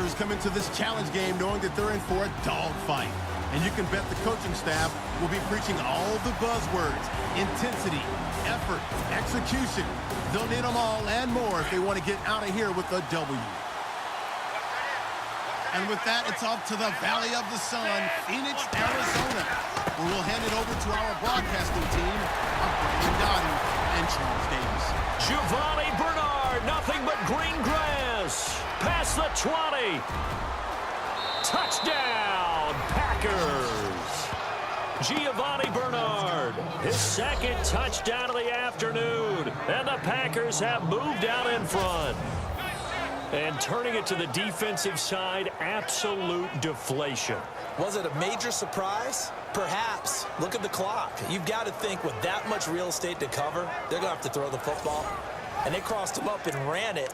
starters come into this challenge game knowing that they're in for a dogfight. And you can bet the coaching staff will be preaching all the buzzwords: intensity, effort, execution. They'll need them all and more if they want to get out of here with a W. And with that, it's off to the Valley of the Sun, Phoenix, Arizona, where we'll hand it over to our broadcasting team of Brandon Gotti and Charles Davis. Giovanni Bernard, nothing but green grass. Past the 20. Touchdown, Packers. Giovanni Bernard, his second touchdown of the afternoon. And the Packers have moved out in front. And turning it to the defensive side, absolute deflation. Was it a major surprise? Perhaps. Look at the clock. You've got to think with that much real estate to cover, they're going to have to throw the football. And they crossed him up and ran it.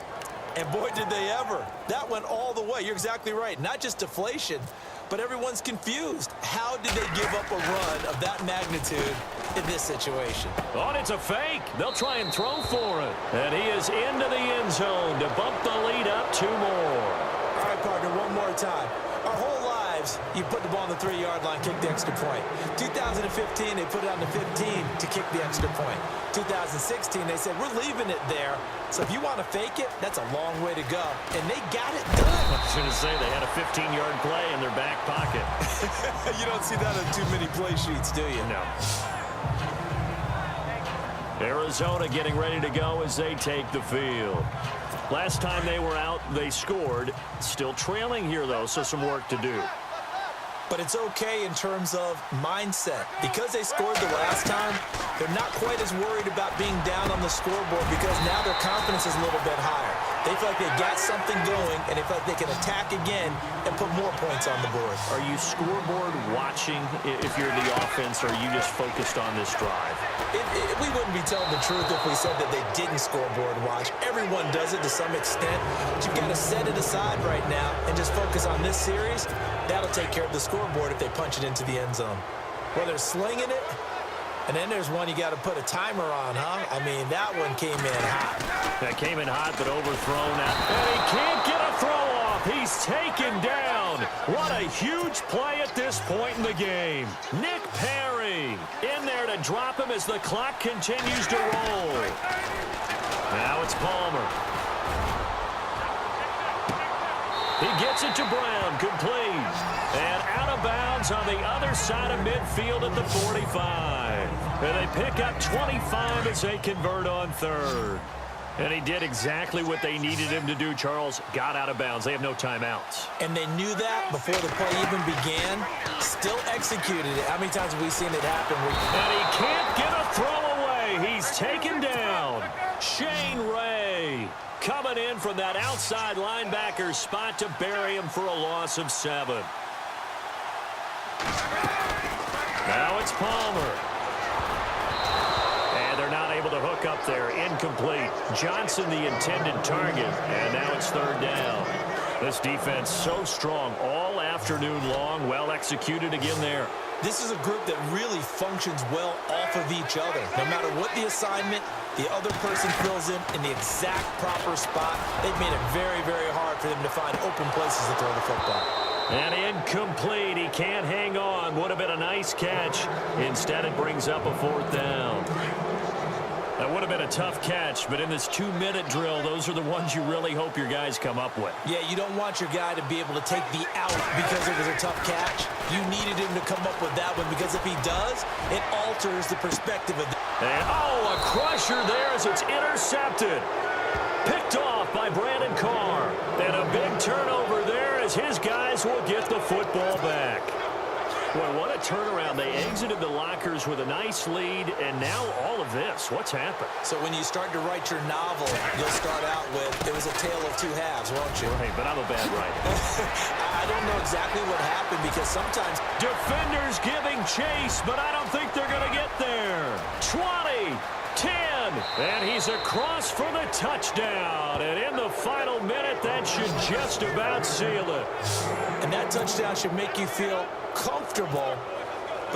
And boy, did they ever. That went all the way. You're exactly right. Not just deflation, but everyone's confused. How did they give up a run of that magnitude in this situation? Oh, it's a fake. They'll try and throw for it. And he is into the end zone to bump the lead up 2 more. All right, partner, one more time. Our whole lives, you put the ball on the 3-yard line, kick the extra point. 2015, they put it on the 15 to kick the extra point. 2016, they said, we're leaving it there. So if you want to fake it, that's a long way to go. And they got it done. I was going to say they had a 15-yard play in their back pocket. You don't see that on too many play sheets, do you? No. Arizona getting ready to go as they take the field. Last time they were out, they scored. Still trailing here, though, so some work to do. But it's okay in terms of mindset. Because they scored the last time, they're not quite as worried about being down on the scoreboard because now their confidence is a little bit higher. They feel like they got something going, and they feel like they can attack again and put more points on the board. Are you scoreboard watching if you're the offense, or are you just focused on this drive? We wouldn't be telling the truth if we said that they didn't scoreboard watch. Everyone does it to some extent, but you've got to set it aside right now and just focus on this series. That'll take care of the scoreboard if they punch it into the end zone. Well, they're slinging it, and then there's one you got to put a timer on, huh? I mean, that one came in hot. That came in hot, but overthrown. And he can't get a throw off. He's taken down. What a huge play at this point in the game. Nick Perry in there to drop him as the clock continues to roll. Now it's Palmer. He gets it to Brown, complete. And out of bounds on the other side of midfield at the 45. And they pick up 25 as they convert on third. And he did exactly what they needed him to do, Charles. Got out of bounds. They have no timeouts. And they knew that before the play even began. Still executed it. How many times have we seen it happen? And he can't get a throw away. He's taken down. Shane Ray coming in from that outside linebacker spot to bury him for a loss of 7. Now it's Palmer. And they're not able to hook up there. Incomplete. Johnson the intended target. And now it's 3rd down. This defense so strong all afternoon long. Well executed again there. This is a group that really functions well off of each other. No matter what the assignment, the other person fills in the exact proper spot. They've made it very, very hard for them to find open places to throw the football. And incomplete. He can't hang on. Would have been a nice catch. Instead, it brings up a 4th down. That would have been a tough catch, but in this 2-minute drill, those are the ones you really hope your guys come up with. Yeah, you don't want your guy to be able to take the out because it was a tough catch. You needed him to come up with that one because if he does, it alters the perspective of that. And, oh, a crusher there as it's intercepted. Picked off by Brandon Carr. And a big turnover there as his guys will get the football back. Boy, what a turnaround. They exited the lockers with a nice lead, and now all of this. What's happened? So when you start to write your novel, you'll start out with, it was a tale of 2 halves, won't you? Right, but I'm a bad writer. I don't know exactly what happened because sometimes defenders giving chase, but I don't think they're going to get there. 20, 10, and he's across for the touchdown. And in the final minute, that should just about seal it. And that touchdown should make you feel comfortable,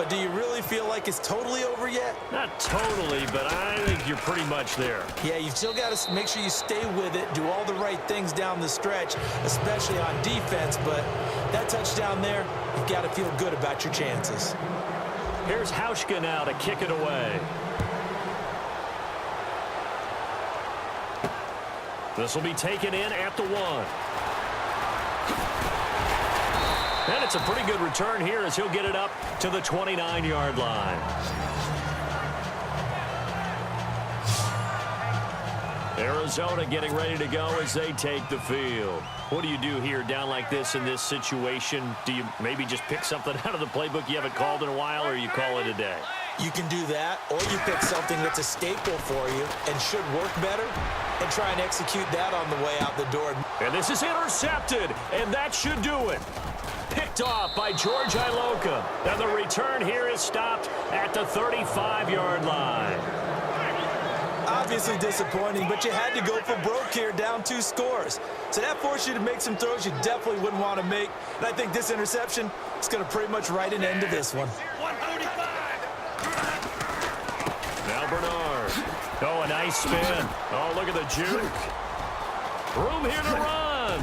But do you really feel like it's totally over yet? Not totally, but I think you're pretty much there. Yeah, you've still got to make sure you stay with it, do all the right things down the stretch, especially on defense. But that touchdown there, you've got to feel good about your chances. Here's Hauschka now to kick it away. This will be taken in at the 1. And it's a pretty good return here as he'll get it up to the 29-yard line. Arizona getting ready to go as they take the field. What do you do here down like this in this situation? Do you maybe just pick something out of the playbook you haven't called in a while, or you call it a day? You can do that, or you pick something that's a staple for you and should work better and try and execute that on the way out the door. And this is intercepted, and that should do it. Picked off by George Iloka. And the return here is stopped at the 35-yard line. Obviously disappointing, but you had to go for broke here, down 2 scores. So that forced you to make some throws you definitely wouldn't want to make. And I think this interception is going to pretty much write an end to this one. Now Bernard. Oh, a nice spin. Oh, look at the juke. Room here to run.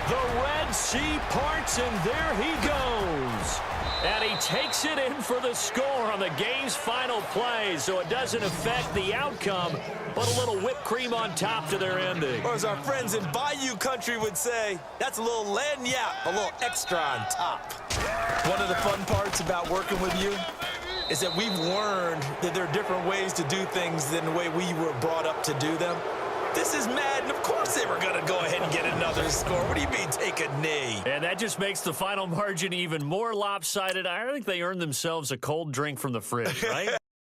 The Red Sea parts, and there he goes. And he takes it in for the score on the game's final play, so it doesn't affect the outcome, but a little whipped cream on top to their ending. Or as our friends in Bayou country would say, that's a little lagniappe, a little extra on top. One of the fun parts about working with you is that we've learned that there are different ways to do things than the way we were brought up to do them. This is Madden. Of course they were going to go ahead and get another score. What do you mean take a knee? And that just makes the final margin even more lopsided. I think they earned themselves a cold drink from the fridge, right?